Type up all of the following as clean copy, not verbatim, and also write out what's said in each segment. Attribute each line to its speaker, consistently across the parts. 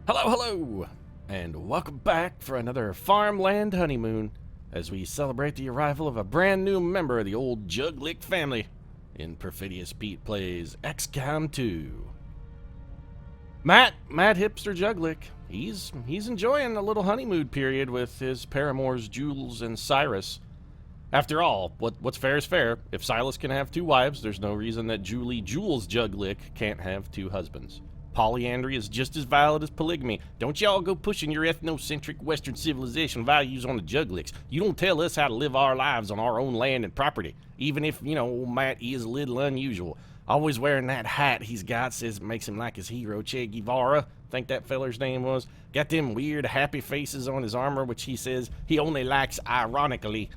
Speaker 1: Hello, hello, and welcome back for another farmland honeymoon as we celebrate the arrival of a brand new member of the old Juglick family in Perfidious Pete Plays XCOM 2. Matt Hipster Juglick, he's enjoying a little honeymoon period with his paramours Jules and Cyrus. After all, what's fair is fair. If Silas can have two wives, there's no reason that Jules Juglick can't have two husbands. Polyandry is just as valid as polygamy. Don't y'all go pushing your ethnocentric Western civilization values on the Juglicks. You don't tell us how to live our lives on our own land and property, even if, old Matt is a little unusual. Always wearing that hat he's got says it makes him like his hero, Che Guevara. Think that feller's name was. Got them weird happy faces on his armor, which he says he only likes ironically.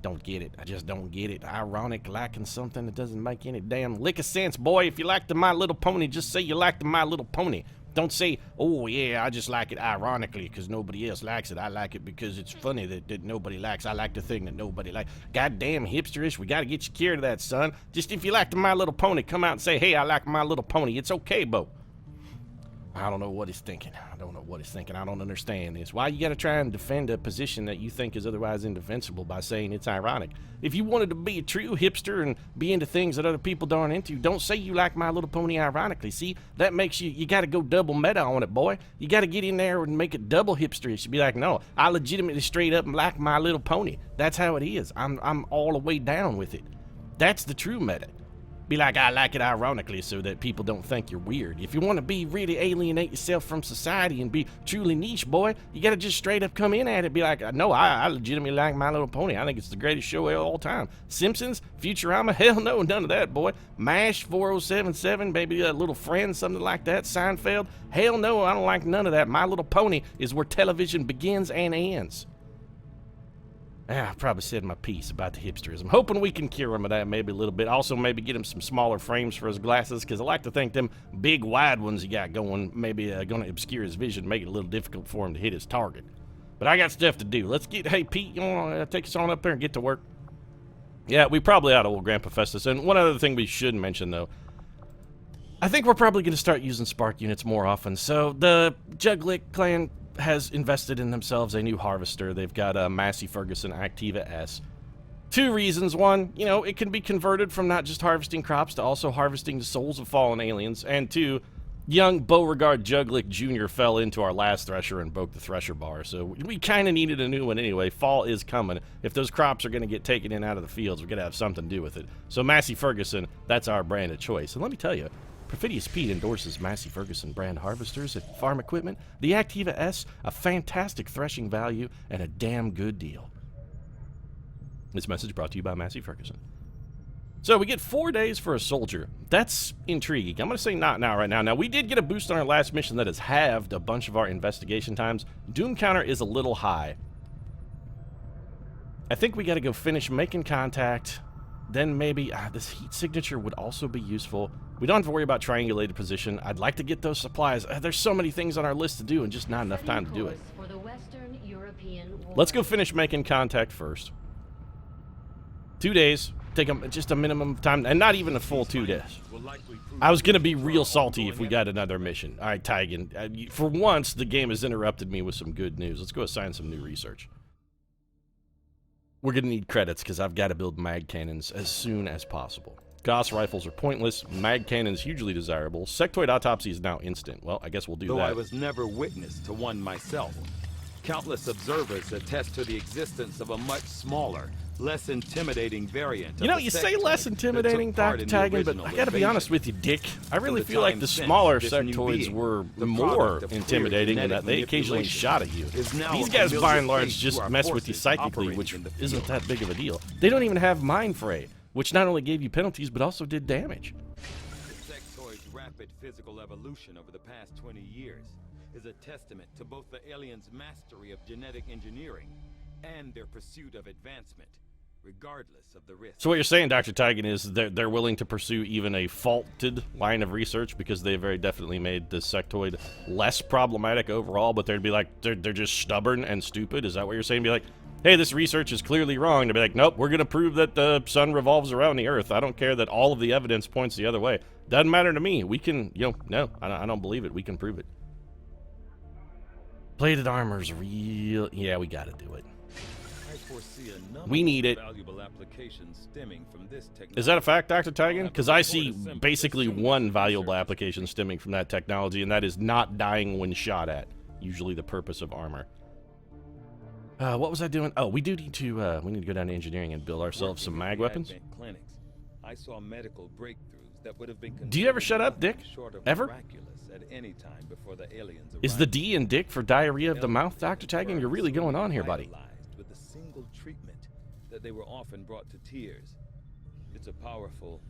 Speaker 1: Don't get it. I just don't get it. Ironic liking something that doesn't make any damn lick of sense, boy. If you like the My Little Pony, just say you like the My Little Pony. Don't say, oh yeah, I just like it ironically because nobody else likes it. I like it because it's funny that nobody likes. I like the thing that nobody likes. Goddamn hipsterish, we gotta get you cured of that, son. Just if you like the My Little Pony, come out and say, hey, I like My Little Pony. It's okay, Bo. I don't know what he's thinking. I don't understand this. Why you gotta try and defend a position that you think is otherwise indefensible by saying it's ironic? If you wanted to be a true hipster and be into things that other people aren't into, don't say you like My Little Pony ironically. See, that makes you gotta go double meta on it, boy. You gotta get in there and make it double hipsterish. You'd be like, no, I legitimately straight up like My Little Pony. That's how it is. I'm all the way down with it. That's the true meta. Be like, I like it ironically so that people don't think you're weird. If you want to be really alienate yourself from society and be truly niche, boy, you gotta just straight up come in at it. Be like, no, I legitimately like My Little Pony. I think it's the greatest show of all time. Simpsons, Futurama, hell no, none of that, boy. MASH, 4077, maybe a Little Friend, something like that. Seinfeld, hell no, I don't like none of that. My Little Pony is where television begins and ends. I probably said my piece about the hipsters. I'm hoping we can cure him of that maybe a little bit. Also, maybe get him some smaller frames for his glasses, because I like to think them big, wide ones he got going maybe going to obscure his vision, make it a little difficult for him to hit his target. But I got stuff to do. Let's get, hey, Pete, you want to take us on up there and get to work? Yeah, we probably ought to, old Grandpa Festus. And one other thing we should mention, though, I think we're probably going to start using spark units more often. So the Juglick clan has invested in themselves a new harvester. They've got a Massey Ferguson Activa S. Two reasons. One, it can be converted from not just harvesting crops to also harvesting the souls of fallen aliens. And two, young Beauregard Juglick Jr. fell into our last thresher and broke the thresher bar. So we kind of needed a new one anyway. Fall is coming. If those crops are going to get taken in out of the fields, we're going to have something to do with it. So Massey Ferguson, that's our brand of choice. And let me tell you, Perfidious Pete endorses Massey Ferguson brand harvesters at farm equipment. The Activa S, a fantastic threshing value and a damn good deal. This message brought to you by Massey Ferguson. So we get 4 days for a soldier. That's intriguing. I'm going to say not now right now. Now, we did get a boost on our last mission that has halved a bunch of our investigation times. Doom counter is a little high. I think we got to go finish making contact. Then maybe this heat signature would also be useful. We don't have to worry about triangulated position. I'd like to get those supplies. There's so many things on our list to do and just not enough time to do it. Let's go finish making contact first. 2 days. Take just a minimum of time, and not even a full 2 days. I was going to be real salty if we got another mission. All right, Tygan. For once, the game has interrupted me with some good news. Let's go assign some new research. We're going to need credits because I've got to build mag cannons as soon as possible. Gauss rifles are pointless. Mag cannons hugely desirable. Sectoid autopsy is now instant. Well, I guess we'll do that.
Speaker 2: Though I was never witness to one myself, countless observers attest to the existence of a much smaller, less intimidating variant.
Speaker 1: You say less intimidating, Dr. Taggin, but I gotta be honest with you, Dick. I really feel like the smaller sectoids were more intimidating in that they occasionally shot at you. These guys, by and large, just mess with you psychically, which isn't that big of a deal. They don't even have Mind Fray, which not only gave you penalties, but also did damage.
Speaker 2: The sectoid's rapid physical evolution over the past 20 years is a testament to both the aliens' mastery of genetic engineering and their pursuit of advancement, regardless of the risk.
Speaker 1: So what you're saying, Dr. Tygan, is they're willing to pursue even a faulted line of research because they very definitely made the sectoid less problematic overall, but they'd be like, they're just stubborn and stupid? Is that what you're saying? Be like, hey, this research is clearly wrong. To be like, nope, we're going to prove that the sun revolves around the earth. I don't care that all of the evidence points the other way. Doesn't matter to me. We can, no, I don't believe it. We can prove it. Plated armor's real. Yeah, we gotta do it.
Speaker 2: I foresee a number
Speaker 1: We need it.
Speaker 2: of valuable applications stemming from this technology.
Speaker 1: Is that a fact, Dr. Tigan? Because I see basically one valuable application stemming from that technology, and that is not dying when shot at. Usually the purpose of armor. What was I doing? Oh, we do need to, we need to go down to engineering and build ourselves some mag weapons.
Speaker 2: Clinics, I saw medical breakthroughs that would have been
Speaker 1: Do you ever shut up, Dick? Ever?
Speaker 2: At any time before the aliens
Speaker 1: Is the D in Dick for diarrhea of the mouth, Dr. Tigan? You're really going on here, buddy.
Speaker 2: With a single treatment that they were often brought to tears. It's a powerful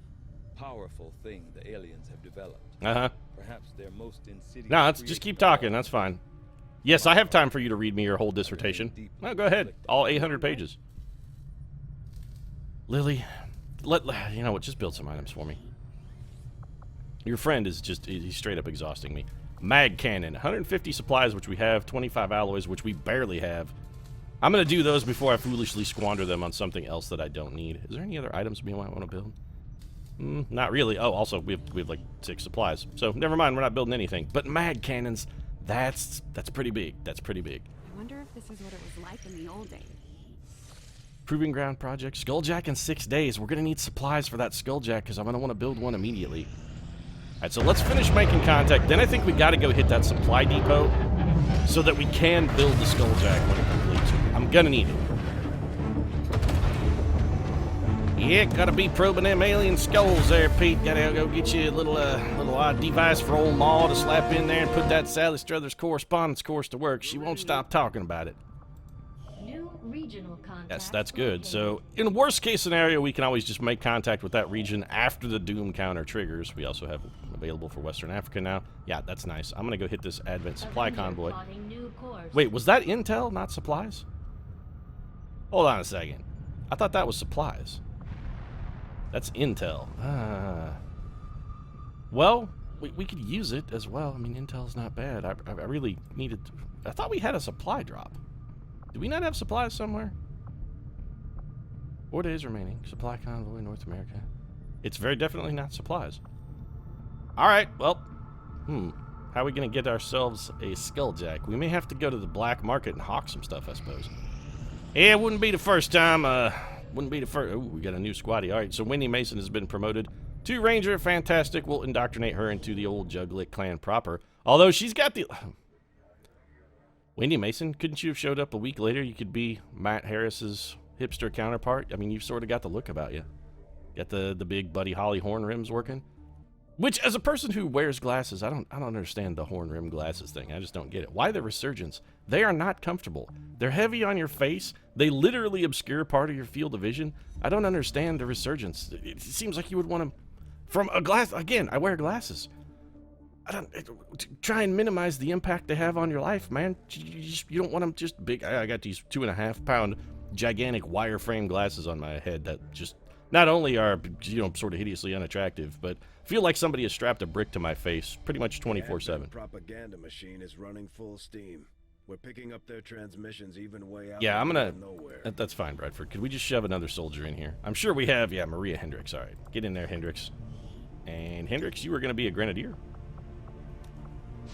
Speaker 2: thing the aliens have developed.
Speaker 1: Uh-huh.
Speaker 2: Perhaps their most insidious.
Speaker 1: No, let's just keep talking. That's fine. Yes, I have time for you to read me your whole dissertation. No, go ahead. All 800 pages. Lily, you know what? Just build some items for me. Your friend is just, he's straight up exhausting me. Mag cannon, 150 supplies, which we have, 25 alloys, which we barely have. I'm going to do those before I foolishly squander them on something else that I don't need. Is there any other items we might want to build? Not really. Oh, also, we have like 6 supplies. So, never mind, we're not building anything. But mag cannons, that's pretty big. That's pretty big.
Speaker 3: I wonder if this is what it was like in the old days.
Speaker 1: Proving ground project. Skulljack in 6 days. We're going to need supplies for that Skulljack because I'm going to want to build one immediately. Alright, so let's finish making contact. Then I think we got to go hit that supply depot so that we can build the Skulljack when it completes. I'm going to need it. Yeah, gotta be probing them alien skulls there, Pete. Gotta go get you a little device for old Ma to slap in there and put that Sally Struthers correspondence course to work. She won't stop talking about it.
Speaker 4: New regional contact.
Speaker 1: Yes, that's good. So, in a worst case scenario, we can always just make contact with that region after the Doom counter triggers. We also have available for Western Africa now. Yeah, that's nice. I'm gonna go hit this Advent supply convoy. Wait, was that intel, not supplies? Hold on a second. I thought that was supplies. That's intel. Well, we could use it as well. I mean, intel's not bad. I really needed... I thought we had a supply drop. Do we not have supplies somewhere? 4 days remaining. Supply convoy, North America. It's very definitely not supplies. Alright, well. How are we going to get ourselves a Skulljack? We may have to go to the black market and hawk some stuff, I suppose. Yeah, it wouldn't be the first time, wouldn't be the first... Ooh, we got a new squatty. Alright, so Wendy Mason has been promoted to Ranger. Fantastic. We'll indoctrinate her into the old Juglick clan proper. Although she's got the... Wendy Mason, couldn't you have showed up a week later? You could be Matt Harris's hipster counterpart. I mean, you've sort of got the look about you. Got the big Buddy Holly horn rims working. Which, as a person who wears glasses, I don't understand the horn rim glasses thing. I just don't get it. Why the Resurgence? They are not comfortable. They're heavy on your face. They literally obscure part of your field of vision. I don't understand the Resurgence. It seems like you would want to... From a glass... Again, I wear glasses. Try and minimize the impact they have on your life, man. You don't want them just big... I got these 2.5-pound gigantic wireframe glasses on my head that just... Not only are, sort of hideously unattractive, but feel like somebody has strapped a brick to my face pretty much 24/7.
Speaker 5: The propaganda machine is running full steam. We're picking up their transmissions even way out.
Speaker 1: Yeah, I'm gonna...
Speaker 5: nowhere.
Speaker 1: That's fine, Bradford. Could we just shove another soldier in here? I'm sure we have. Yeah, Maria Hendricks. All right. Get in there, Hendricks. And Hendricks, you are going to be a grenadier.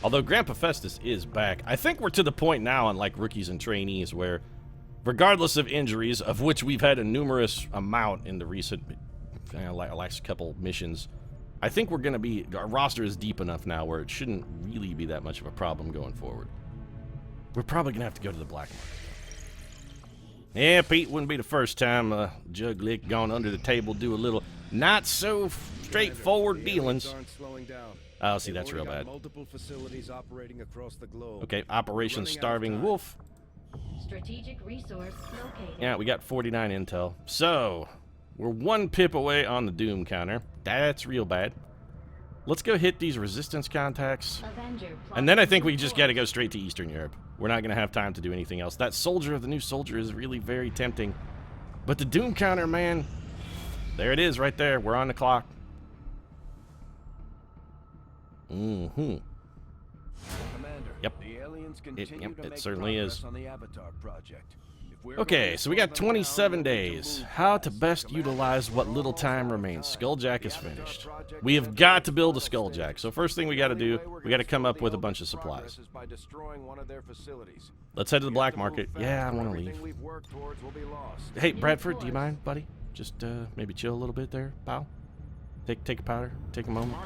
Speaker 1: Although Grandpa Festus is back. I think we're to the point now on, like, rookies and trainees where... Regardless of injuries, of which we've had a numerous amount in the recent last couple missions, I think we're going to be... Our roster is deep enough now where it shouldn't really be that much of a problem going forward. We're probably going to have to go to the black market. Yeah, Pete, wouldn't be the first time Juglick gone under the table, do a little not so straightforward dealings. Oh, see, that's real bad.
Speaker 5: Multiple facilities operating across the globe.
Speaker 1: Okay, Operation Starving Wolf.
Speaker 4: Strategic resource located.
Speaker 1: Yeah, we got 49 intel. So, we're 1 pip away on the Doom counter. That's real bad. Let's go hit these resistance contacts. And then I think we just got to go straight to Eastern Europe. We're not going to have time to do anything else. That soldier of the new soldier is really very tempting. But the Doom counter, man, there it is right there. We're on the clock.
Speaker 5: Commander,
Speaker 1: Yep.
Speaker 5: the aliens continue to
Speaker 1: it
Speaker 5: make
Speaker 1: certainly
Speaker 5: progress
Speaker 1: is.
Speaker 5: on the Avatar project.
Speaker 1: Okay, so we got 27 days. How to best utilize what little time remains. Skulljack is finished. We have got to build a Skulljack. So first thing we got to do, we got to come up with a bunch of supplies. Let's head to the black market. Yeah, I want to leave. Hey, Bradford, do you mind, buddy? Just maybe chill a little bit there, pal. Take a powder. Take a moment.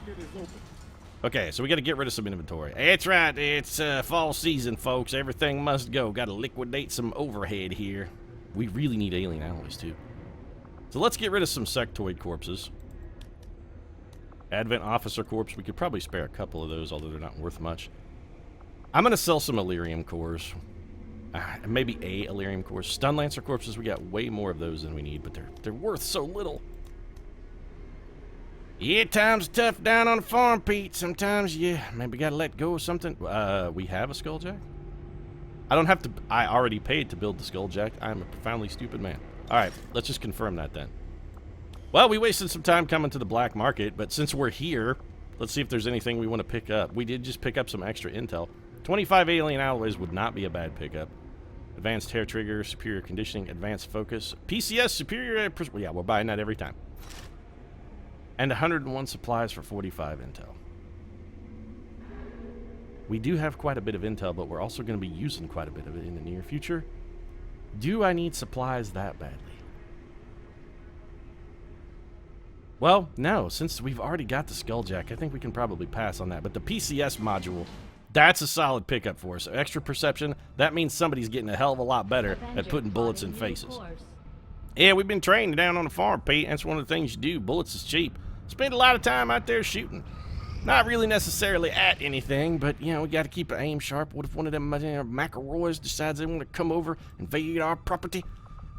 Speaker 1: Okay, so we got to get rid of some inventory. That's right. It's fall season, folks. Everything must go. Got to liquidate some overhead here. We really need alien alloys, too. So let's get rid of some sectoid corpses. Advent officer corpse. We could probably spare a couple of those, although they're not worth much. I'm going to sell some Illyrium cores. Maybe a Illyrium core. Stun Lancer corpses, we got way more of those than we need, but they're worth so little. Yeah, times tough down on the farm, Pete. Sometimes, yeah, maybe gotta let go of something. We have a Skulljack? I don't have to... I already paid to build the Skulljack. I'm a profoundly stupid man. Alright, let's just confirm that then. Well, we wasted some time coming to the black market, but since we're here, let's see if there's anything we want to pick up. We did just pick up some extra intel. 25 alien alloys would not be a bad pickup. Advanced hair trigger, superior conditioning, advanced focus. PCS, superior... Yeah, we're buying that every time. And 101 supplies for 45 intel. We do have quite a bit of intel, but we're also going to be using quite a bit of it in the near future. Do I need supplies that badly? Well, no. Since we've already got the Skulljack, I think we can probably pass on that. But the PCS module, that's a solid pickup for us. Extra perception, that means somebody's getting a hell of a lot better at putting bullets in faces. Yeah, we've been trained down on the farm, Pete. That's one of the things you do. Bullets is cheap. Spend a lot of time out there shooting. Not really necessarily at anything, but, you know, we got to keep our aim sharp. What if one of them McElroys decides they want to come over, invade our property?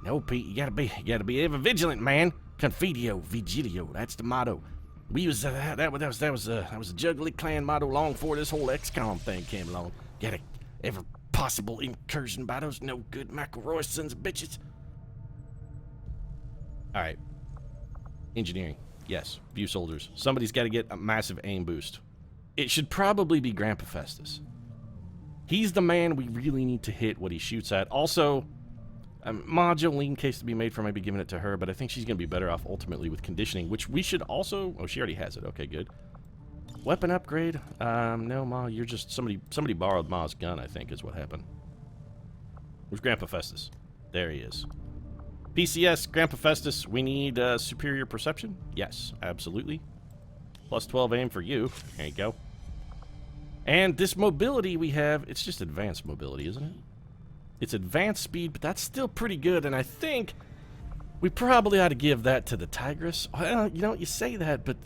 Speaker 1: No, Pete, you got to be ever vigilant, man. Confidio, vigilio, that's the motto. We use that was a Juggly clan motto long before this whole XCOM thing came along. Got to ever possible incursion by those no good McElroy sons of bitches. Alright. Engineering. Yes. View soldiers. Somebody's got to get a massive aim boost. It should probably be Grandpa Festus. He's the man we really need to hit what he shoots at. Also, Ma Jolene case to be made for maybe giving it to her, but I think she's going to be better off ultimately with conditioning, which we should also... Oh, she already has it. Okay, good. Weapon upgrade? No, Ma, you're just... Somebody borrowed Ma's gun, I think, is what happened. Where's Grandpa Festus? There he is. PCS, Grandpa Festus, we need superior perception? Yes, absolutely. Plus 12 aim for you. There you go. And this mobility we have, it's just advanced mobility, isn't it? It's advanced speed, but that's still pretty good, and I think we probably ought to give that to the Tigress. Well, you know, you say that, but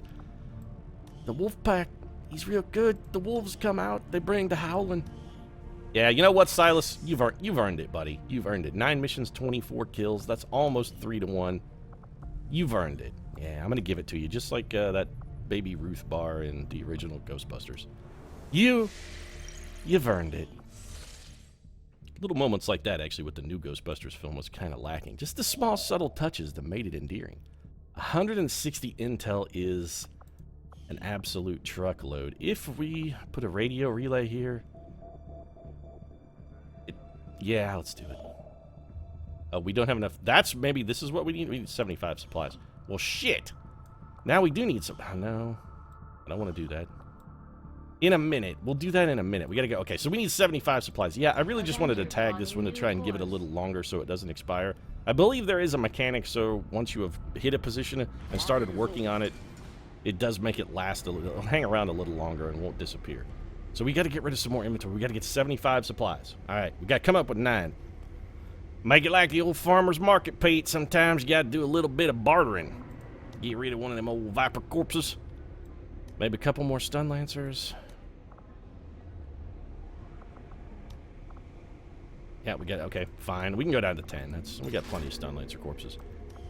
Speaker 1: the wolf pack, he's real good. The wolves come out, they bring the howling. Yeah, you know what, Silas? You've earned it, buddy. You've earned it. 9 missions, 24 kills. That's almost 3-1. You've earned it. Yeah, I'm going to give it to you, just like that Baby Ruth bar in the original Ghostbusters. You've earned it. Little moments like that, actually, with the new Ghostbusters film was kind of lacking. Just the small, subtle touches that made it endearing. 160 intel is an absolute truckload. If we put a radio relay here... Yeah, let's do it. Oh, we don't have enough. Maybe this is what we need. We need 75 supplies. Well, shit. Now we do need some... Oh, no. I don't want to do that. In a minute. We'll do that in a minute. We gotta go. Okay, so we need 75 supplies. Yeah, I really just wanted to tag this one to try and give it a little longer so it doesn't expire. I believe there is a mechanic, so once you have hit a position and started working on it, it does make it last a little... It'll hang around a little longer and won't disappear. So we got to get rid of some more inventory. We got to get 75 supplies. All right, we got to come up with 9. Make it like the old farmer's market, Pete. Sometimes you got to do a little bit of bartering. Get rid of one of them old viper corpses. Maybe a couple more stun lancers. Yeah, we got... Okay, fine. We can go down to 10. We got plenty of stun lancer corpses.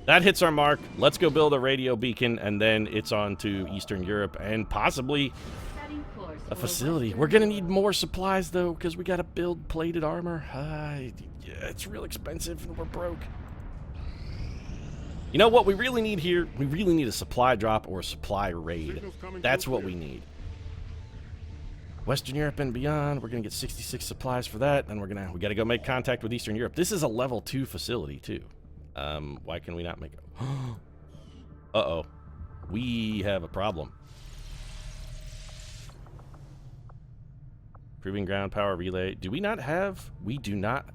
Speaker 1: That hits our mark. Let's go build a radio beacon, and then it's on to Eastern Europe and possibly... a facility. We're gonna need more supplies though, because we gotta build plated armor. Yeah, it's real expensive and we're broke. You know what we really need here? We really need a supply drop or a supply raid. That's what we need. Western Europe and beyond. We're gonna get 66 supplies for that, and we gotta go make contact with Eastern Europe. This is a level 2 facility too. Why can we not make it? Uh-oh. We have a problem. Proving ground power relay. Do we not have? We do not.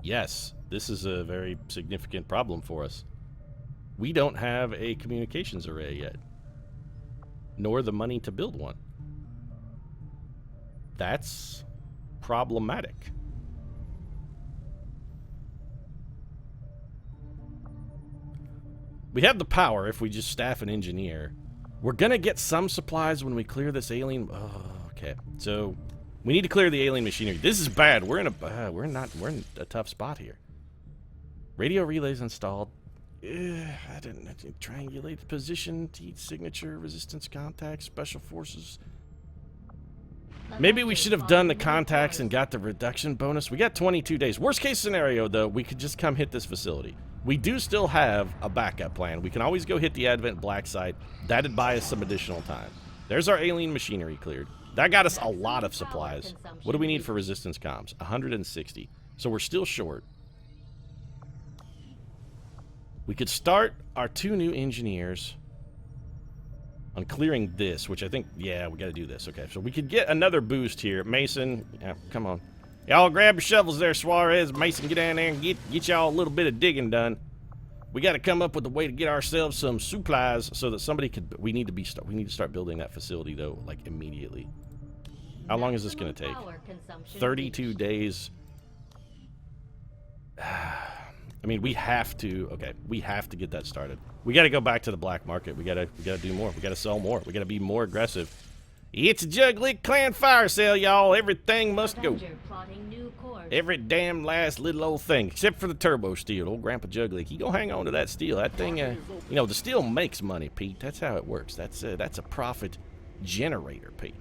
Speaker 1: Yes. This is a very significant problem for us. We don't have a communications array yet. Nor the money to build one. That's problematic. We have the power if we just staff an engineer. We're gonna get some supplies when we clear this alien. Oh, okay. So we need to clear the alien machinery. This is bad. We're in a tough spot here. Radio relays installed. I didn't triangulate the position, signature, resistance contacts, special forces. Maybe we should have done the contacts and got the reduction bonus. We got 22 days. Worst case scenario, though, we could just come hit this facility. We do still have a backup plan. We can always go hit the Advent Black site. That'd buy us some additional time. There's our alien machinery cleared. That got us a lot of supplies. What do we need for resistance comms? 160. So we're still short. We could start our 2 new engineers on clearing this, which I think, yeah, we got to do this. Okay, so we could get another boost here. Mason, yeah, come on. Y'all grab your shovels there, Suarez. Mason, get down there and get y'all a little bit of digging done. We got to come up with a way to get ourselves some supplies so that somebody could. We need to start building that facility though, like immediately. How long is this going to take? 32 days. I mean, we have to. Okay, we have to get that started. We got to go back to the black market. We got to do more. We got to sell more. We got to be more aggressive. It's a Juglick clan fire sale, y'all. Everything must go. Every damn last little old thing, except for the turbo steel. Old Grandpa Juglick, he gonna hang on to that steel. That thing, you know, the steel makes money, Pete. That's how it works. That's a profit generator, Pete.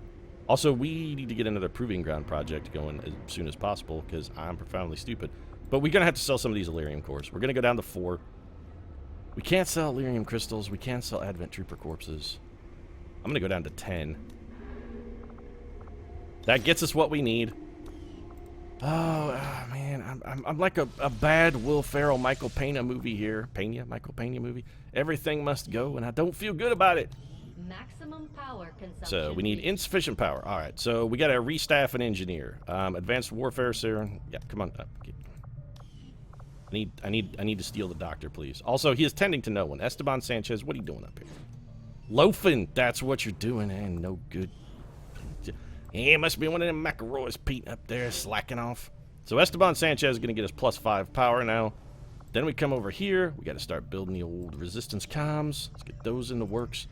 Speaker 1: Also, we need to get another proving ground project going as soon as possible because I'm profoundly stupid. But we're gonna have to sell some of these Illyrium cores. We're gonna go down to 4. We can't sell Illyrium crystals. We can't sell Advent Trooper corpses. I'm gonna go down to 10. That gets us what we need. Oh, man, I'm like a bad Will Ferrell, Michael Pena movie here. Michael Pena movie. Everything must go, and I don't feel good about it.
Speaker 4: Maximum power consumption.
Speaker 1: So we need insufficient power. All right, so we got to restaff an engineer. Advanced warfare, sir. Yeah, come on. I need to steal the doctor, please. Also, he is tending to no one. Esteban Sanchez, what are you doing up here? Loafing. That's what you're doing, and no good. Yeah, must be one of them macaroys, Pete, up there slacking off. So Esteban Sanchez is going to get us +5 power now. Then we come over here. We got to start building the old resistance comms. Let's get those in the works.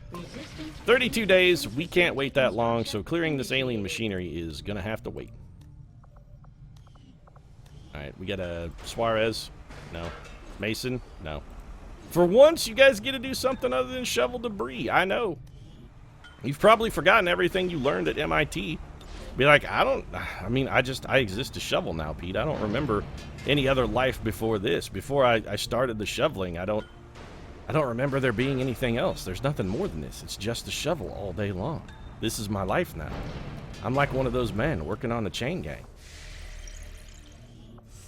Speaker 1: 32 days. We can't wait that long, so clearing this alien machinery is going to have to wait. All right, we got a Suarez. No. Mason. No. For once, you guys get to do something other than shovel debris. I know. You've probably forgotten everything you learned at MIT. Be like, I exist to shovel now, Pete. I don't remember any other life before this. Before I started the shoveling, I don't remember there being anything else. There's nothing more than this. It's just a shovel all day long. This is my life now. I'm like one of those men working on the chain gang.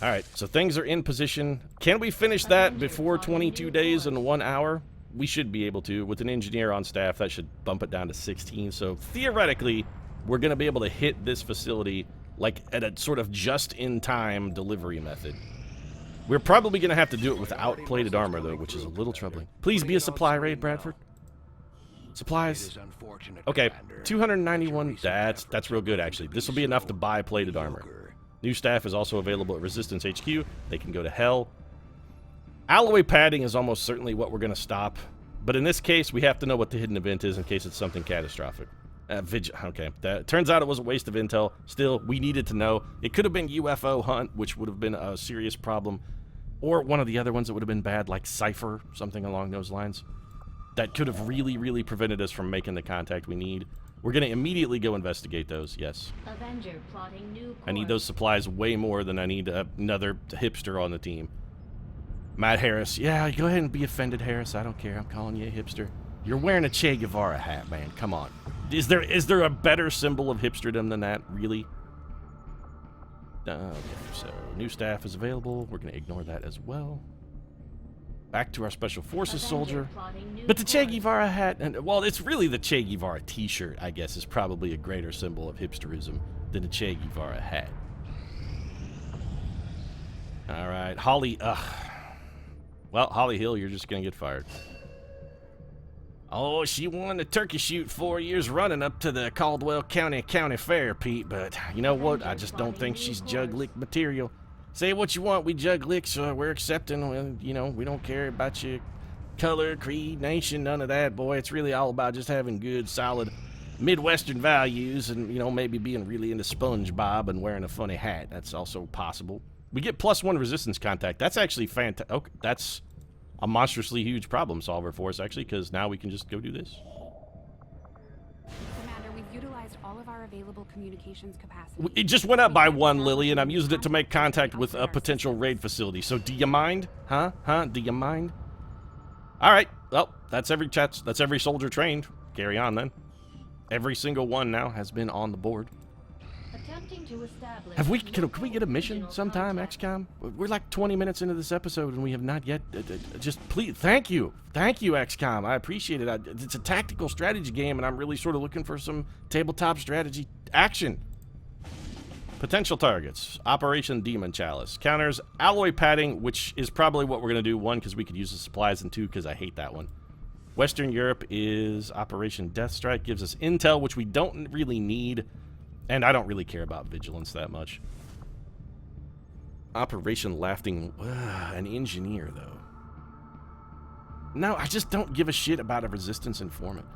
Speaker 1: All right, so things are in position. Can we finish that before 22 days and 1 hour? We should be able to. With an engineer on staff, that should bump it down to 16. So theoretically, we're going to be able to hit this facility like at a sort of just-in-time delivery method. We're probably going to have to do it without plated armor, though, which is a little troubling. Please be a supply raid, Bradford. Supplies. Okay, 291. That's real good, actually. This will be enough to buy plated armor. New staff is also available at Resistance HQ. They can go to hell. Alloy padding is almost certainly what we're going to stop. But in this case, we have to know what the hidden event is in case it's something catastrophic. Okay, turns out it was a waste of intel. Still, we needed to know. It could have been UFO hunt, which would have been a serious problem. Or one of the other ones that would have been bad, like Cypher, something along those lines. That could have really, really prevented us from making the contact we need. We're going to immediately go investigate those, yes.
Speaker 4: Avenger plotting new course.
Speaker 1: I need those supplies way more than I need another hipster on the team. Matt Harris. Yeah, go ahead and be offended, Harris. I don't care. I'm calling you a hipster. You're wearing a Che Guevara hat, man. Come on. Is there a better symbol of hipsterdom than that? Really? Okay, so new staff is available. We're going to ignore that as well. Back to our Special Forces soldier. But the Che Guevara hat, and well, it's really the Che Guevara t-shirt, I guess, is probably a greater symbol of hipsterism than a Che Guevara hat. All right, Holly, well, Holly Hill, you're just going to get fired. Oh, she won the turkey shoot 4 years running up to the Caldwell County Fair, Pete, but you know what? I just don't think she's jug lick material. Say what you want, we jug licks, we're accepting, you know, we don't care about your color, creed, nation, none of that, boy. It's really all about just having good, solid Midwestern values and, you know, maybe being really into SpongeBob and wearing a funny hat. That's also possible. We get +1 resistance contact. That's actually fantastic. Okay, that's a monstrously huge problem solver for us, actually, because now we can just go do this.
Speaker 3: Commander, we've utilized all of our available communications capacity.
Speaker 1: It just went up by 1, Lily, and I'm using it to make contact with a potential raid facility. So do you mind? Huh? Do you mind? All right. Well, that's every soldier trained. Carry on, then. Every single one now has been on the board. Can we get a mission sometime, XCOM? We're like 20 minutes into this episode and we have not yet. Just please, thank you, XCOM. I appreciate it. It's a tactical strategy game, and I'm really sort of looking for some tabletop strategy action. Potential targets: Operation Demon Chalice counters alloy padding, which is probably what we're gonna do. 1, because we could use the supplies, and 2, because I hate that one. Western Europe is Operation Death Strike, gives us intel, which we don't really need. And I don't really care about vigilance that much. Operation Laughing... an engineer, though. No, I just don't give a shit about a resistance informant.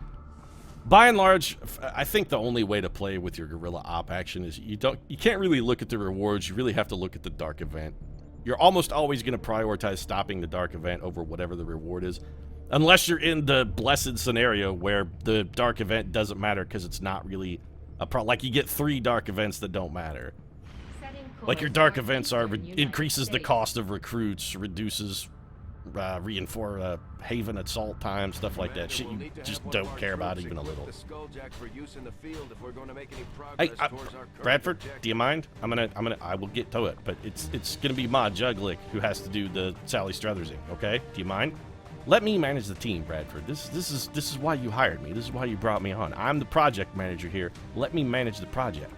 Speaker 1: By and large, I think the only way to play with your guerrilla op action is you can't really look at the rewards. You really have to look at the dark event. You're almost always going to prioritize stopping the dark event over whatever the reward is. Unless you're in the blessed scenario where the dark event doesn't matter because it's not really... like you get 3 dark events that don't matter. Like your dark events are increases the cost of recruits, reduces reinforce haven assault time, stuff like that. Shit you just don't care about even a little. Hey, Bradford, do you mind? I will get to it, but it's gonna be my Juglick who has to do the Sally Struthersing. Okay? Do you mind? Let me manage the team, Bradford. This is why you hired me. This is why you brought me on. I'm the project manager here. Let me manage the project.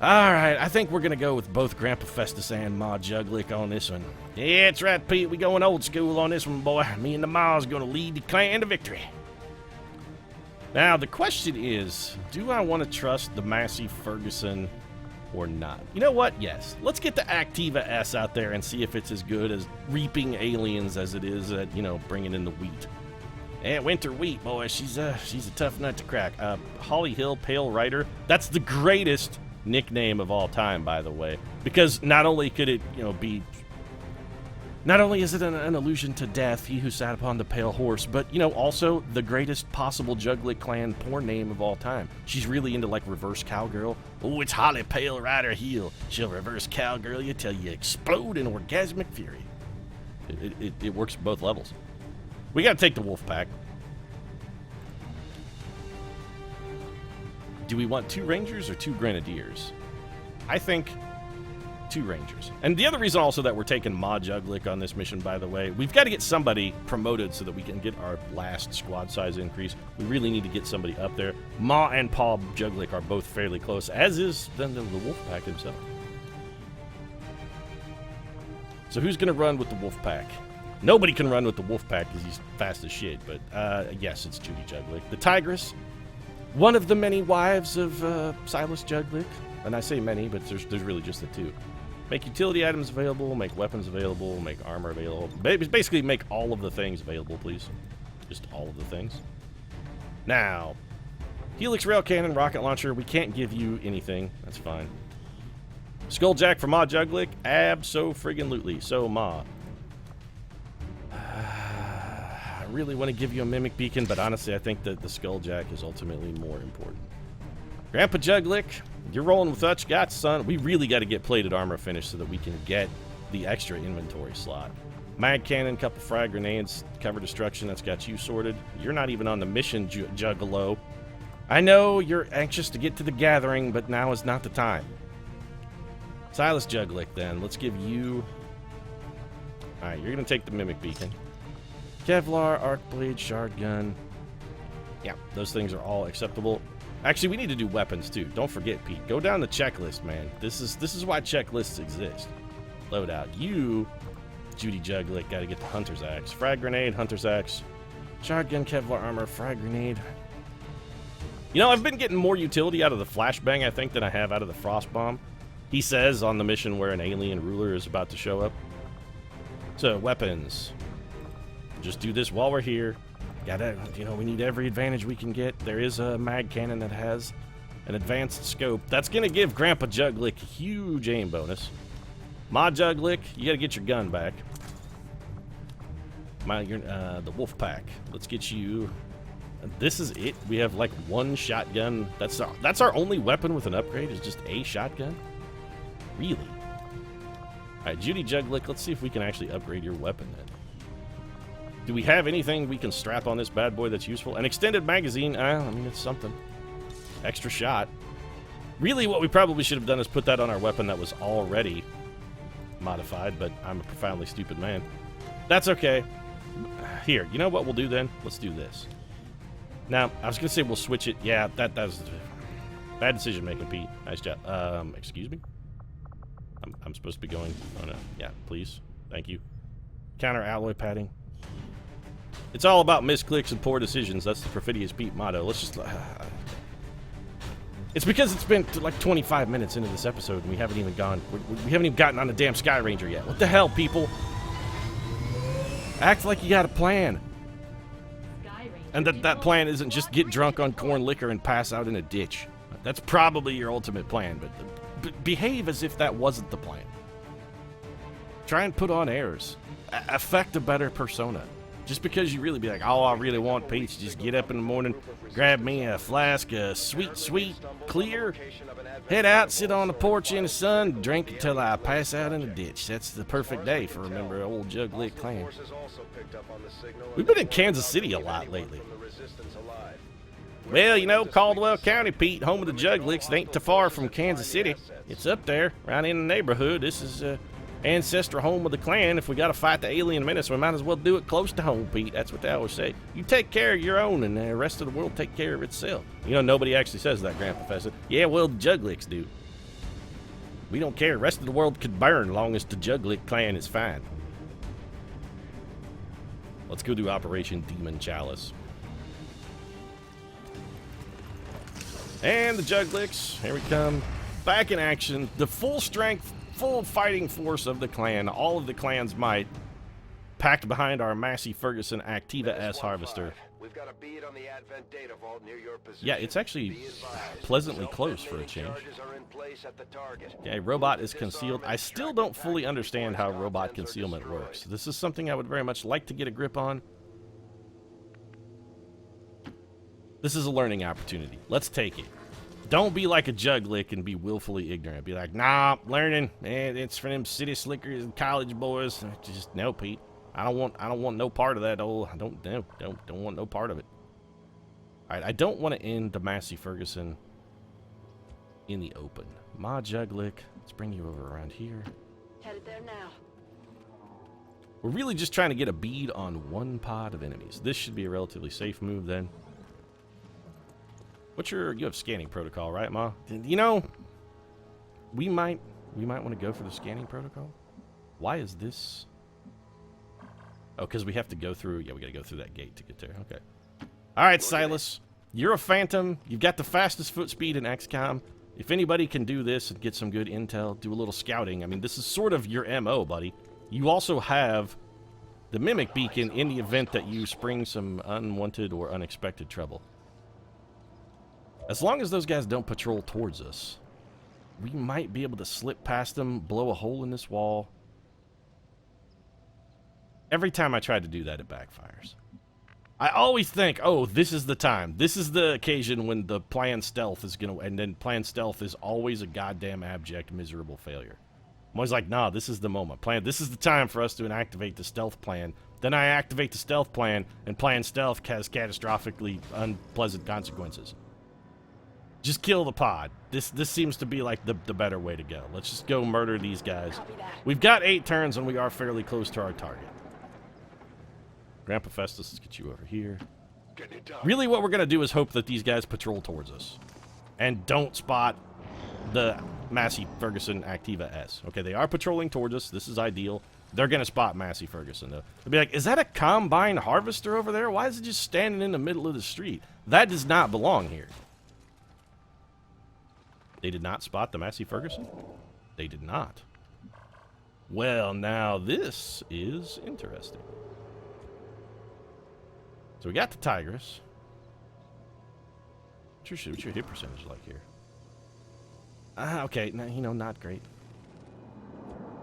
Speaker 1: All right, I think we're gonna go with both Grandpa Festus and Ma Juglick on this one. Yeah, that's right, Pete. We going old school on this one, boy. Me and the Ma's gonna lead the clan to victory. Now the question is, do I want to trust the Massey Ferguson or not? You know what? Yes. Let's get the Activa S out there and see if it's as good as reaping aliens as it is at, you know, bringing in the wheat. And winter wheat, boy, she's a tough nut to crack. Holly Hill, Pale Rider. That's the greatest nickname of all time, by the way, because not only could it, you know, be... Not only is it an allusion to death, he who sat upon the pale horse, but, you know, also the greatest possible Juglick clan porn name of all time. She's really into, like, reverse cowgirl. Oh, it's Holly Pale Rider Heel. She'll reverse cowgirl you till you explode in orgasmic fury. It works at both levels. We gotta take the wolf pack. Do we want 2 rangers or 2 grenadiers? I think 2 rangers. And the other reason also that we're taking Ma Juglick on this mission, by the way, we've got to get somebody promoted so that we can get our last squad size increase. We really need to get somebody up there. Ma and Pa Juglick are both fairly close, as is then the wolf pack himself. So who's going to run with the wolf pack? Nobody can run with the wolf pack because he's fast as shit, but yes, it's Judy Juglick. The Tigress, one of the many wives of Silas Juglick. And I say many, but there's really just the 2. Make utility items available, make weapons available, make armor available. Basically, make all of the things available, please. Just all of the things. Now, Helix Rail Cannon, Rocket Launcher, we can't give you anything. That's fine. Skulljack for Ma Juglick? Abso-friggin-lutely. So, Ma. I really want to give you a Mimic Beacon, but honestly, I think that the Skulljack is ultimately more important. Grandpa Juglick, you're rolling with what you got, son. We really got to get plated armor finished so that we can get the extra inventory slot. Mag cannon, couple frag grenades, cover destruction. That's got you sorted. You're not even on the mission, Juggalo. I know you're anxious to get to the gathering, but now is not the time. Silas Juglick, then. Let's give you... Alright, you're going to take the Mimic Beacon. Kevlar, Arc Blade, Shard Gun. Yeah, those things are all acceptable. Actually, we need to do weapons, too. Don't forget, Pete. Go down the checklist, man. This is why checklists exist. Loadout. You, Judy Juglick, got to get the Hunter's Axe. Frag Grenade, Hunter's Axe. Shard Gun, Kevlar Armor, Frag Grenade. You know, I've been getting more utility out of the Flashbang, I think, than I have out of the Frost Bomb. He says on the mission where an alien ruler is about to show up. So, weapons. Just do this while we're here. Gotta, we need every advantage we can get. There is a mag cannon that has an advanced scope. That's gonna give Grandpa Juglick a huge aim bonus. Ma Juglick, you gotta get your gun back. The Wolf Pack. Let's get you... This is it. We have like one shotgun. That's our only weapon with an upgrade is just a shotgun? Really? Alright, Judy Juglick, let's see if we can actually upgrade your weapon then. Do we have anything we can strap on this bad boy that's useful? An extended magazine, I mean, it's something. Extra shot. Really, what we probably should have done is put that on our weapon that was already modified, but I'm a profoundly stupid man. That's okay. Here, you know what we'll do then? Let's do this. Now, I was going to say we'll switch it. Yeah, that was bad decision making, Pete. Nice job. Excuse me? I'm supposed to be going... Oh, no. Yeah, please. Thank you. Counter alloy padding. It's all about misclicks and poor decisions. That's the Perfidious Pete motto. Let's just... It's because it's been like 25 minutes into this episode and we haven't even gone... We haven't even gotten on the damn Sky Ranger yet. What the hell, people? Act like you got a plan. And that plan isn't just get drunk on corn liquor and pass out in a ditch. That's probably your ultimate plan, but behave as if that wasn't the plan. Try and put on airs. Affect a better persona. Just because you really be like, oh, I really want peach, just get up in the morning, grab me a flask of sweet, clear, head out, sit on the porch in the sun, drink until I pass out in a ditch. That's the perfect day for a member of old Juglick clan. We've been in Kansas City a lot lately. Well, Caldwell County, Pete, home of the Juglicks, it ain't too far from Kansas City. It's up there, right in the neighborhood. This is ancestral home of the clan. If we got to fight the alien menace, we might as well do it close to home, Pete. That's what they always say. You take care of your own, and the rest of the world take care of itself. Nobody actually says that, Grandpa Professor. Yeah, well, the Juglicks do. We don't care. The rest of the world could burn long as the Juglick clan is fine. Let's go do Operation Demon Chalice. And the Juglicks, here we come. Back in action. The full strength, full fighting force of the clan, all of the clan's might, packed behind our Massey Ferguson Activa S harvester.
Speaker 5: We've got a bead on the Advent data vault near your position.
Speaker 1: Yeah, it's actually pleasantly close for a change. Okay, robot is concealed. I still don't fully understand how robot concealment works. This is something I would very much like to get a grip on. This is a learning opportunity. Let's take it. Don't be like a Juglick and be willfully ignorant. Be like, nah, learning. It's for them city slickers and college boys. Just no, Pete. I don't want no part of that. I don't want no part of it. All right, I don't want to end the Massey Ferguson in the open. Ma Juglick, let's bring you over around here.
Speaker 6: Headed there now.
Speaker 1: We're really just trying to get a bead on one pod of enemies. This should be a relatively safe move then. You have scanning protocol, right, Ma? We might want to go for the scanning protocol. Why is this? Oh, because we have to go through. Yeah, we got to go through that gate to get there. Okay. All right, Silas. You're a phantom. You've got the fastest foot speed in XCOM. If anybody can do this and get some good intel, do a little scouting. I mean, this is sort of your MO, buddy. You also have the Mimic Beacon in the event that you spring some unwanted or unexpected trouble. As long as those guys don't patrol towards us, we might be able to slip past them, blow a hole in this wall. Every time I try to do that, it backfires. I always think, oh, this is the time. This is the occasion when the planned stealth is going to... And then planned stealth is always a goddamn abject, miserable failure. I'm always like, nah, this is the moment. This is the time for us to activate the stealth plan. Then I activate the stealth plan, and playing stealth has catastrophically unpleasant consequences. Just kill the pod. This seems to be like the better way to go. Let's just go murder these guys. We've got 8 turns, and we are fairly close to our target. Grandpa Festus, let's get you over here. Really what we're going to do is hope that these guys patrol towards us. And don't spot the Massey Ferguson Activa S. Okay, they are patrolling towards us. This is ideal. They're going to spot Massey Ferguson, though. They'll be like, is that a combine harvester over there? Why is it just standing in the middle of the street? That does not belong here. They did not spot the Massey Ferguson? They did not. Well, now this is interesting. So we got the Tigress. What's your hit percentage like here? Okay, no, you know, not great.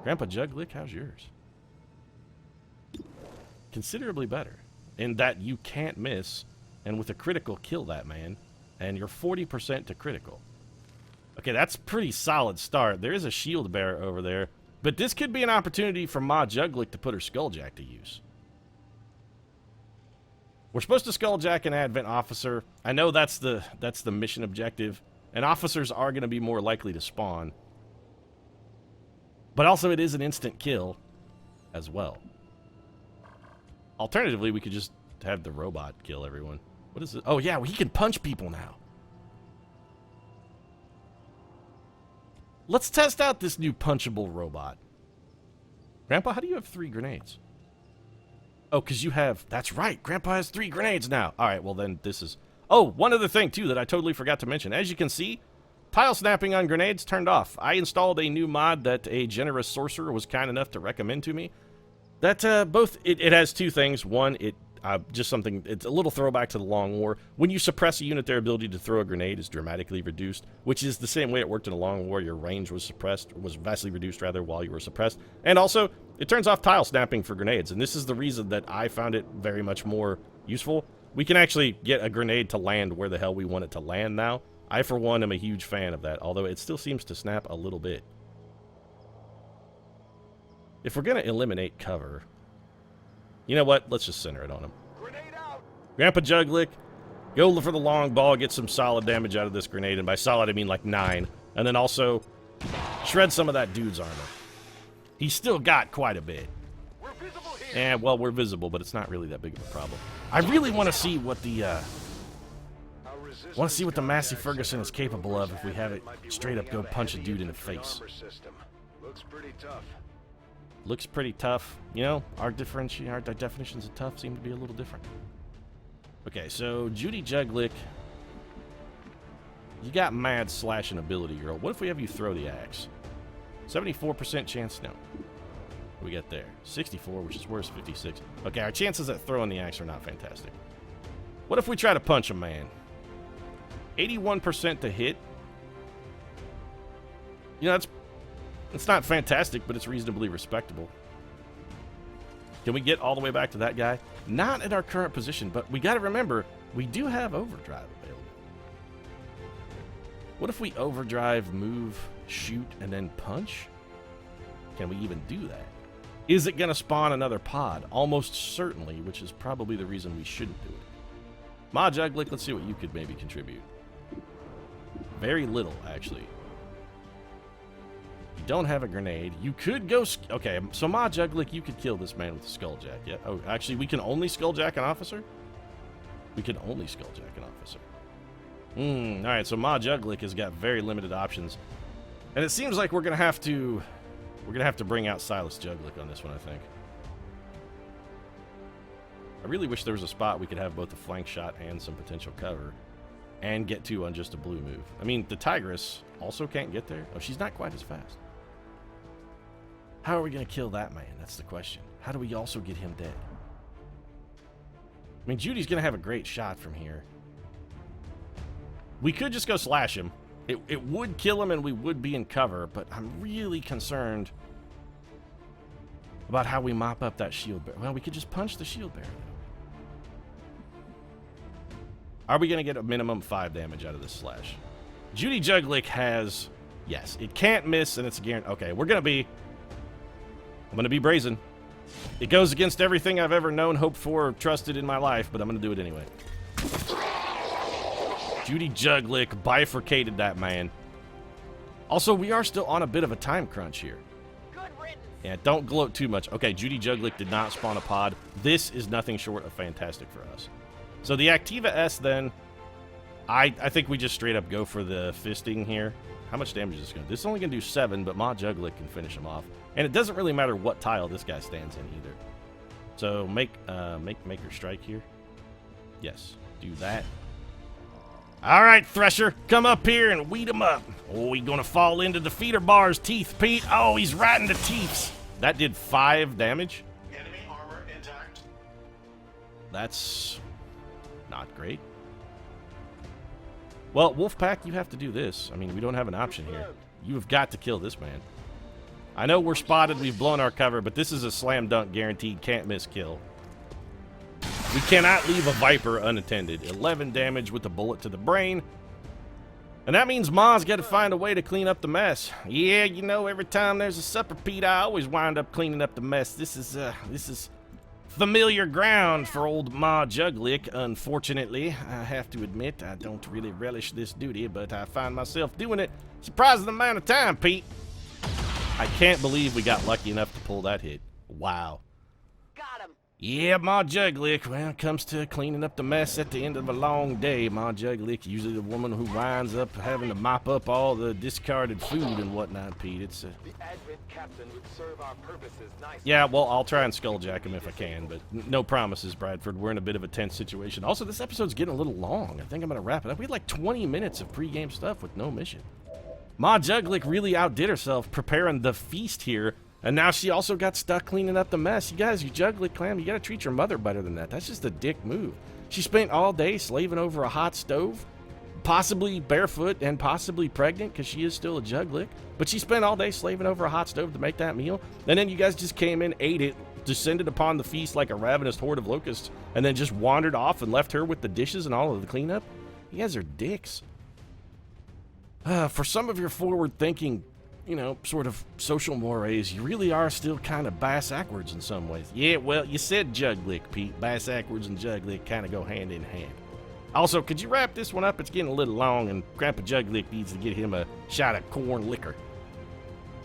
Speaker 1: Grandpa Juglick, how's yours? Considerably better. In that you can't miss, and with a critical, kill that man. And you're 40% to critical. Okay, that's pretty solid start. There is a shield bearer over there. But this could be an opportunity for Ma Juglick to put her Skulljack to use. We're supposed to Skulljack an Advent officer. I know that's the mission objective. And officers are going to be more likely to spawn. But also it is an instant kill as well. Alternatively, we could just have the robot kill everyone. What is it? Oh yeah, he can punch people now. Let's test out this new punchable robot. Grandpa, how do you have 3 grenades? Oh, because you have... That's right. Grandpa has 3 grenades now. All right, well then this is... Oh, one other thing, too, that I totally forgot to mention. As you can see, tile snapping on grenades turned off. I installed a new mod that a generous sorcerer was kind enough to recommend to me. That, it has 2 things. One, just something... It's a little throwback to the Long War. When you suppress a unit, their ability to throw a grenade is dramatically reduced, which is the same way it worked in the Long War. Your range was vastly reduced, rather, while you were suppressed. And also... It turns off tile snapping for grenades, and this is the reason that I found it very much more useful. We can actually get a grenade to land where the hell we want it to land now. I, for one, am a huge fan of that, although it still seems to snap a little bit. If we're going to eliminate cover, you know what? Let's just center it on him.
Speaker 5: Grenade out.
Speaker 1: Grandpa Juglick, go for the long ball, get some solid damage out of this grenade, and by solid I mean like 9. And then also shred some of that dude's armor. He's still got quite a bit.
Speaker 5: We're visible here.
Speaker 1: And, well, we're visible, but it's not really that big of a problem. I really want to see what the, Massey Ferguson is capable of if we have it straight up go punch a dude in the face.
Speaker 5: Looks pretty tough.
Speaker 1: Looks pretty tough. You know, our definitions of tough seem to be a little different. Okay, so Judy Juglick, you got mad slashing ability, girl. What if we have you throw the axe? 74% chance, no. We got there. 64, which is worse, 56. Okay, our chances at throwing the axe are not fantastic. What if we try to punch a man? 81% to hit. You know, it's not fantastic, but it's reasonably respectable. Can we get all the way back to that guy? Not in our current position, but we got to remember, we do have overdrive available. What if we overdrive, move, shoot, and then punch? Can we even do that? Is it going to spawn another pod? Almost certainly, which is probably the reason we shouldn't do it. Ma Juglick, let's see what you could maybe contribute. Very little, actually. You don't have a grenade. You could go... Okay, so Ma Juglick, you could kill this man with a Skulljack. Yeah. Oh, actually, we can only Skulljack an officer? We can only Skulljack an officer. Alright, so Ma Juglick has got very limited options. And it seems like we're gonna have to bring out Silas Juglick on this one, I think. I really wish there was a spot we could have both a flank shot and some potential cover. And get to on just a blue move. I mean, the Tigress also can't get there. Oh, she's not quite as fast. How are we gonna kill that man? That's the question. How do we also get him dead? I mean, Judy's gonna have a great shot from here. We could just go slash him. It would kill him and we would be in cover, but I'm really concerned about how we mop up that shield bearer. Well, we could just punch the shield bearer. Are we going to get a minimum 5 damage out of this slash? Judy Juglick has Yes, it can't miss, and it's a guarantee. Okay, I'm gonna be brazen. It goes against everything I've ever known, hoped for, or trusted in my life, but I'm gonna do it anyway. Judy Juglick bifurcated that man. Also, we are still on a bit of a time crunch here. Yeah, don't gloat too much. Okay, Judy Juglick did not spawn a pod. This is nothing short of fantastic for us. So the Activa S then, I think we just straight up go for the fisting here. How much damage is this going to do? This is only going to do 7, but Ma Juglick can finish him off. And it doesn't really matter what tile this guy stands in either. So make her strike here. Yes, do that. All right, Thresher, come up here and weed him up. Oh, he's going to fall into the feeder bar's teeth, Pete. Oh, he's right in the teeth. That did 5 damage.
Speaker 6: Enemy armor intact.
Speaker 1: That's not great. Well, Wolfpack, you have to do this. I mean, we don't have an option here. You have got to kill this man. I know we're spotted, we've blown our cover, but this is a slam dunk guaranteed can't miss kill. We cannot leave a Viper unattended. 11 damage with a bullet to the brain. And that means Ma's got to find a way to clean up the mess. Yeah, you know, every time there's a supper, Pete, I always wind up cleaning up the mess. This is familiar ground for old Ma Juglick. Unfortunately, I have to admit, I don't really relish this duty, but I find myself doing it surprising amount of time, Pete. I can't believe we got lucky enough to pull that hit. Wow.
Speaker 7: Got him.
Speaker 1: Yeah, Ma Juglick. Well, it comes to cleaning up the mess at the end of a long day. Ma Juglick, usually the woman who winds up having to mop up all the discarded food and whatnot, Pete. It's
Speaker 2: The Advent Captain would serve our purposes nicely.
Speaker 1: Yeah, well, I'll try and skulljack him if I can, but no promises, Bradford. We're in a bit of a tense situation. Also, this episode's getting a little long. I think I'm going to wrap it up. We had like 20 minutes of pre-game stuff with no mission. Ma Juglick really outdid herself preparing the feast here, and now she also got stuck cleaning up the mess. You guys, you Juglick clan, you got to treat your mother better than that. That's just a dick move. She spent all day slaving over a hot stove, possibly barefoot and possibly pregnant because she is still a Juglick, but she spent all day slaving over a hot stove to make that meal, and then you guys just came in, ate it, descended upon the feast like a ravenous horde of locusts, and then just wandered off and left her with the dishes and all of the cleanup. You guys are dicks. For some of your forward-thinking, you know, sort of social mores, you really are still kind of bass-ackwards in some ways. Yeah, well, you said Juglick, Pete. Bass-ackwards and Juglick kind of go hand in hand. Also, could you wrap this one up? It's getting a little long, and Grandpa Juglick needs to get him a shot of corn liquor.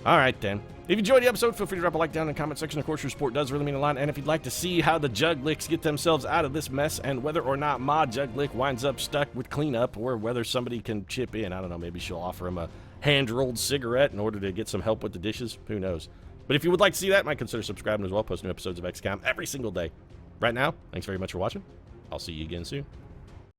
Speaker 1: All right, then. If you enjoyed the episode, feel free to drop a like down in the comment section. Of course, your support does really mean a lot. And if you'd like to see how the Juglicks get themselves out of this mess and whether or not Ma Juglick winds up stuck with cleanup or whether somebody can chip in, I don't know, maybe she'll offer him a hand-rolled cigarette in order to get some help with the dishes. Who knows? But if you would like to see that, might consider subscribing as well. Post new episodes of XCOM every single day. Right now, thanks very much for watching. I'll see you again soon.